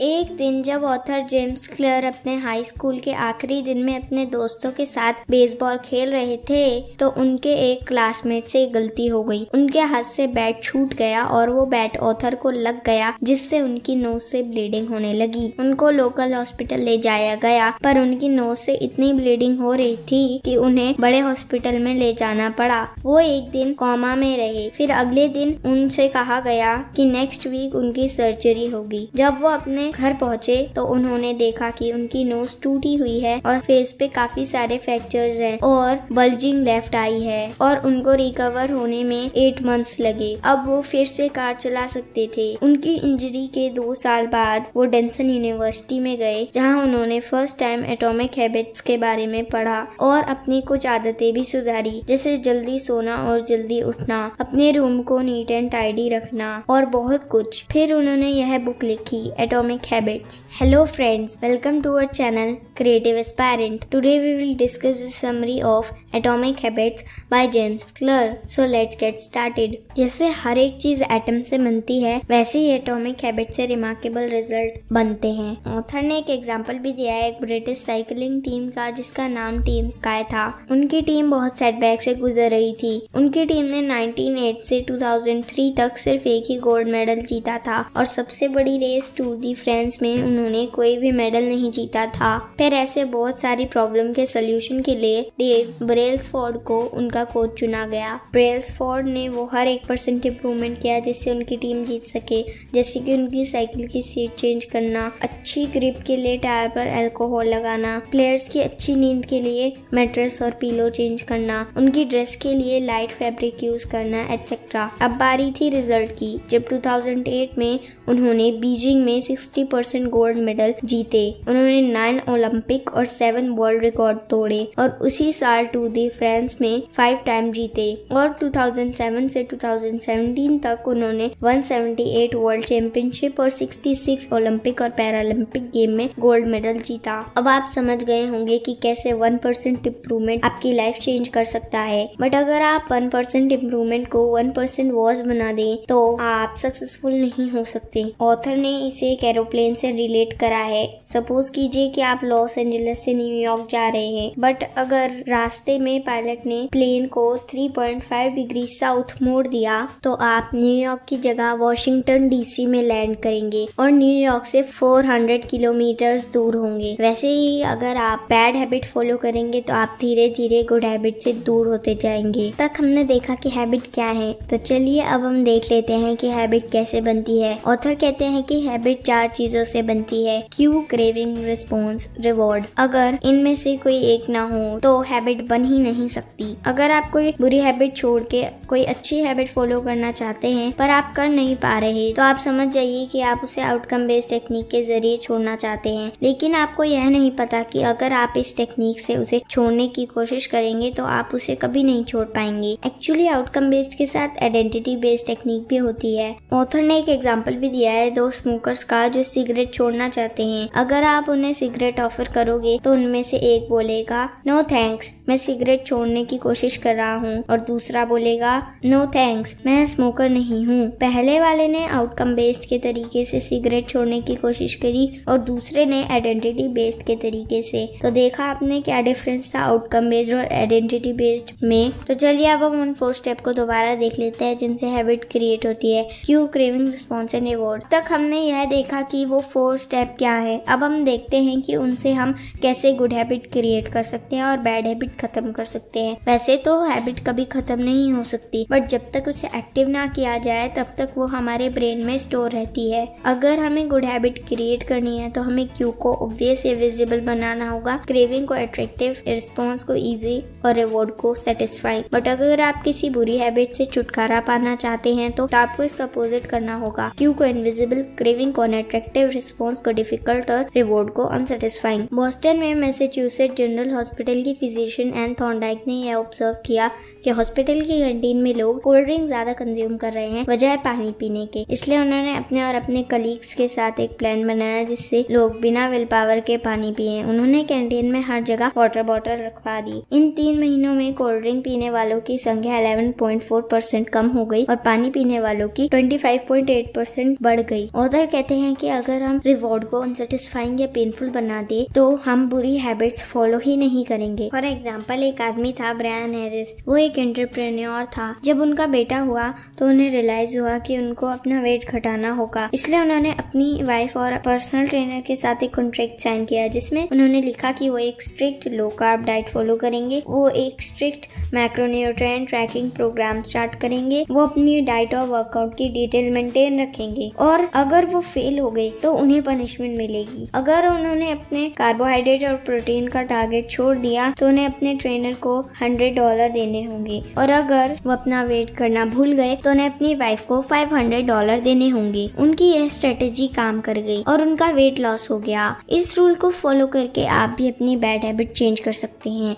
एक दिन जब ऑथर जेम्स क्लियर अपने हाई स्कूल के आखिरी दिन में अपने दोस्तों के साथ बेसबॉल खेल रहे थे तो उनके एक क्लासमेट से गलती हो गई। उनके हाथ से बैट छूट गया और वो बैट ऑथर को लग गया, जिससे उनकी नोज से ब्लीडिंग होने लगी। उनको लोकल हॉस्पिटल ले जाया गया, पर उनकी नोज से इतनी ब्लीडिंग हो रही थी कि उन्हें बड़े हॉस्पिटल में ले जाना पड़ा। वो एक दिन कोमा में रहे। फिर अगले दिन उनसे कहा गया कि नेक्स्ट वीक उनकी सर्जरी होगी। जब वो अपने घर पहुँचे तो उन्होंने देखा कि उनकी नोज टूटी हुई है और फेस पे काफी सारे फ्रैक्चर्स हैं और बल्जिंग लेफ्ट आई है और उनको रिकवर होने में 8 मंथ्स लगे। अब वो फिर से कार चला सकते थे। उनकी इंजरी के 2 साल बाद वो डेंसन यूनिवर्सिटी में गए, जहाँ उन्होंने फर्स्ट टाइम एटॉमिक हैबिट्स के बारे में पढ़ा और अपनी कुछ आदतें भी सुधारी, जैसे जल्दी सोना और जल्दी उठना, अपने रूम को नीट एंड टाइडी रखना और बहुत कुछ। फिर उन्होंने यह बुक लिखी, atomic Habits. Hello friends, welcome to our channel Creative Aspirant. Today we will discuss a summary of Atomic Habits by James Clear. So let's get started. जैसे हर एक चीज एटम से बनती है, वैसे ही एटॉमिक हैबिट से रिमार्केबल रिजल्ट बनते हैं। ऑथर ने एक एग्जांपल भी दिया है एक ब्रिटिश साइकिलिंग टीम का, जिसका नाम टीम स्काई था। उनकी टीम बहुत सेटबैक से गुजर रही थी। उनकी टीम ने 1908 से 2003 तक सिर्फ एक ही गोल्ड मेडल जीता था और सबसे बड़ी रेस टूर दी फ्रांस में उन्होंने कोई भी मेडल नहीं जीता था। फिर ऐसे बहुत सारी प्रॉब्लम के सोल्यूशन के लिए डेव ब्रेल्सफोर्ड को उनका कोच चुना गया। ब्रेल्सफोर्ड ने वो हर 1% इम्प्रूवमेंट किया जिससे उनकी टीम जीत सके, जैसे कि उनकी साइकिल की सीट चेंज करना, अच्छी ग्रिप के लिए टायर पर अल्कोहल लगाना, प्लेयर्स की अच्छी नींद के लिए मैट्रेस और पीलो चेंज करना, उनकी ड्रेस के लिए लाइट फैब्रिक यूज करना एटसेट्रा। अब बारी थी रिजल्ट की, जब 2008 में उन्होंने बीजिंग में 60% गोल्ड मेडल जीते। उन्होंने 9 ओलंपिक और 7 वर्ल्ड रिकॉर्ड तोड़े और उसी साल टूर दी फ्रांस में 5 टाइम जीते और 2007 से 2017 तक उन्होंने 178 वर्ल्ड चैंपियनशिप और 66 ओलंपिक और पैरालंपिक गेम में गोल्ड मेडल जीता। अब आप समझ गए होंगे कि कैसे 1% इम्प्रूवमेंट आपकी लाइफ चेंज कर सकता है। बट अगर आप 1% इम्प्रूवमेंट को 1% वॉच बना दें तो आप सक्सेसफुल नहीं हो सकते। ऑथर ने इसे एक एरोप्लेन से रिलेट करा है। सपोज कीजिए कि आप लॉस एंजलिस से न्यूयॉर्क जा रहे हैं, बट अगर रास्ते में पायलट ने प्लेन को 3.5 डिग्री साउथ मोड़ दिया तो आप न्यूयॉर्क की जगह वॉशिंगटन डीसी में लैंड करेंगे और न्यूयॉर्क से 400 किलोमीटर दूर होंगे। वैसे ही अगर आप बैड हैबिट फॉलो करेंगे तो आप धीरे धीरे गुड हैबिट से दूर होते जाएंगे। तक हमने देखा कि हैबिट क्या है, तो चलिए अब हम देख लेते हैं कि हैबिट कैसे बनती है। ऑथर कहते हैं कि हैबिट 4 चीजों से बनती है, क्यू, क्रेविंग, रिस्पॉन्स, रिवॉर्ड। अगर इनमें से कोई एक ना हो तो हैबिट बन ही नहीं सकती। अगर आप कोई बुरी हैबिट छोड़ के कोई अच्छी हैबिट फॉलो करना चाहते हैं पर आप कर नहीं पा रहे तो आप समझ जाइए कि आप उसे आउटकम बेस्ड टेक्निक के जरिए छोड़ना चाहते हैं। लेकिन आपको यह नहीं पता कि अगर आप इस टेक्निक से उसे छोड़ने की कोशिश करेंगे तो आप उसे कभी नहीं छोड़ पाएंगे। एक्चुअली आउटकम बेस्ड के साथ आइडेंटिटी बेस्ड टेक्निक भी होती है। ऑथर ने एक एग्जाम्पल भी दिया है 2 स्मोकर्स का जो सिगरेट छोड़ना चाहते हैं। अगर आप उन्हें सिगरेट ऑफर करोगे तो उनमें से एक बोलेगा नो थैंक्स, मैं सिगरेट छोड़ने की कोशिश कर रहा हूँ, और दूसरा बोलेगा नो थैंक्स, मैं स्मोकर नहीं हूँ। पहले वाले ने आउटकम बेस्ड के तरीके से सिगरेट छोड़ने की कोशिश करी और दूसरे ने आइडेंटिटी बेस्ड के तरीके से। तो देखा आपने क्या डिफरेंस था आउटकम बेस्ड और आइडेंटिटी बेस्ड में। तो चलिए अब हम उन 4 स्टेप को दोबारा देख लेते हैं जिनसे हैबिट क्रिएट होती है, Q, craving, response and reward. तक हमने यह देखा कि वो 4 स्टेप क्या है। अब हम देखते हैं कि उनसे हम कैसे गुड हैबिट क्रिएट कर सकते हैं और बैड हैबिट खत्म कर सकते हैं। वैसे तो हैबिट कभी खत्म नहीं हो सकती, बट जब तक उसे एक्टिव ना किया जाए तब तक वो हमारे ब्रेन में स्टोर रहती है। अगर हमें गुड हैबिट क्रिएट करनी है तो हमें क्यू को ऑब्वियस या विजिबल बनाना होगा, क्रेविंग को अट्रैक्टिव, रिस्पॉन्स को इजी और रिवॉर्ड को सेटिस्फाइंग। बट अगर आप किसी बुरी हैबिट से छुटकारा पाना चाहते हैं तो आपको इसका अपोजिट करना होगा, क्यू को इनविजिबल, क्रेविंग को अनअट्रैक्टिव, रिस्पॉन्स को डिफिकल्ट और रिवॉर्ड को अनसेटिस्फाइंग। बोस्टन में मैसाचुसेट्स जनरल हॉस्पिटल की फिजिशियन एन थॉर्नडाइक ने यह ऑब्जर्व किया कि हॉस्पिटल की कैंटीन में लोग कोल्ड ड्रिंक ज्यादा कंज्यूम कर रहे हैं बजाय पानी पीने के। इसलिए उन्होंने अपने और अपने कलीग्स के साथ एक प्लान बनाया जिससे लोग बिना विल पावर के पानी पिए। उन्होंने कैंटीन में हर जगह वाटर बॉटल रखवा दी। इन 3 महीनों में कोल्ड ड्रिंक पीने वालों की संख्या 11.4% कम हो गई और पानी पीने वालों की 25.8% बढ़ गई। ऑथर कहते हैं कि अगर हम रिवॉर्ड को अनसेटिस्फाइंग या पेनफुल बना दे तो हम बुरी हैबिट्स फॉलो ही नहीं करेंगे। फॉर एग्जाम्पल, एक आदमी था ब्रायन हैरिस। वो एक एंटरप्रेन्योर था। जब उनका बेटा हुआ तो उन्हें रियलाइज हुआ कि उनको अपना वेट घटाना होगा, इसलिए उन्होंने अपनी वाइफ और पर्सनल ट्रेनर के साथ एक कॉन्ट्रैक्ट साइन किया, जिसमें उन्होंने लिखा कि वो एक strict low carb diet follow करेंगे, वो एक strict macronutrient tracking program start करेंगे, वो अपनी डाइट और वर्कआउट की डिटेल मेंटेन रखेंगे, और अगर वो फेल हो गए तो उन्हें पनिशमेंट मिलेगी। अगर उन्होंने अपने कार्बोहाइड्रेट और प्रोटीन का टारगेट छोड़ दिया तो उन्हें अपने ट्रेनर को $100 देने होंगे, और अगर वो अपना वेट करना भूल गए तो उन्हें अपनी वाइफ को $500 देने होंगे। उनकी यह स्ट्रेटेजी काम कर गई और उनका वेट लॉस हो गया। इस रूल को फॉलो करके आप भी अपनी बैड हैबिट चेंज कर सकते हैं।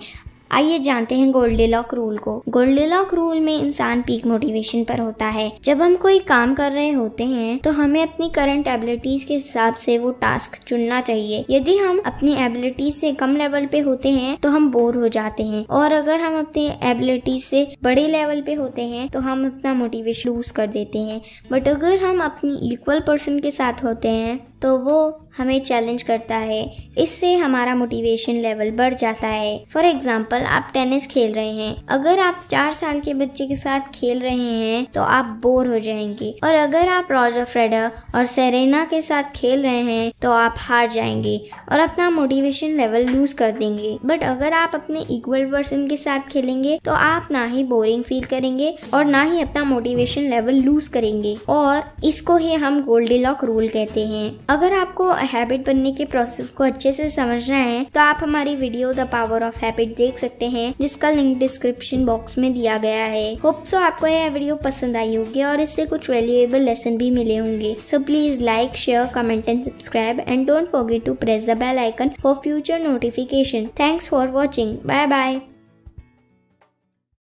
आइए जानते हैं गोल्डीलॉक रूल को। गोल्डीलॉक रूल में इंसान पीक मोटिवेशन पर होता है। जब हम कोई काम कर रहे होते हैं तो हमें अपनी करंट एबिलिटीज के हिसाब से वो टास्क चुनना चाहिए। यदि हम अपनी एबिलिटीज से कम लेवल पे होते हैं तो हम बोर हो जाते हैं, और अगर हम अपनी एबिलिटीज से बड़े लेवल पे होते हैं तो हम अपना मोटिवेशन लूज कर देते हैं। बट अगर हम अपनी इक्वल पर्सन के साथ होते हैं तो वो हमें चैलेंज करता है, इससे हमारा मोटिवेशन लेवल बढ़ जाता है। फॉर एग्जाम्पल, आप टेनिस खेल रहे हैं। अगर आप 4 साल के बच्चे के साथ खेल रहे हैं तो आप बोर हो जाएंगे, और अगर आप रॉजर फेडरर और सेरेना के साथ खेल रहे हैं तो आप हार जाएंगे और अपना मोटिवेशन लेवल लूज कर देंगे। बट अगर आप अपने इक्वल पर्सन के साथ खेलेंगे तो आप ना ही बोरिंग फील करेंगे और ना ही अपना मोटिवेशन लेवल लूज करेंगे, और इसको ही हम गोल्डीलॉक रूल कहते हैं। अगर आपको हैबिट बनने के प्रोसेस को अच्छे से समझना है तो आप हमारी video the power of habit देख सकते हैं, जिसका लिंक डिस्क्रिप्शन बॉक्स में दिया गया है। होप सो आपको यह वीडियो पसंद आई होगी और इससे कुछ वैल्यूएबल लेसन भी मिले होंगे। So please like, share, comment and subscribe, and don't forget to press the bell icon for future notification. Thanks for watching. Bye bye.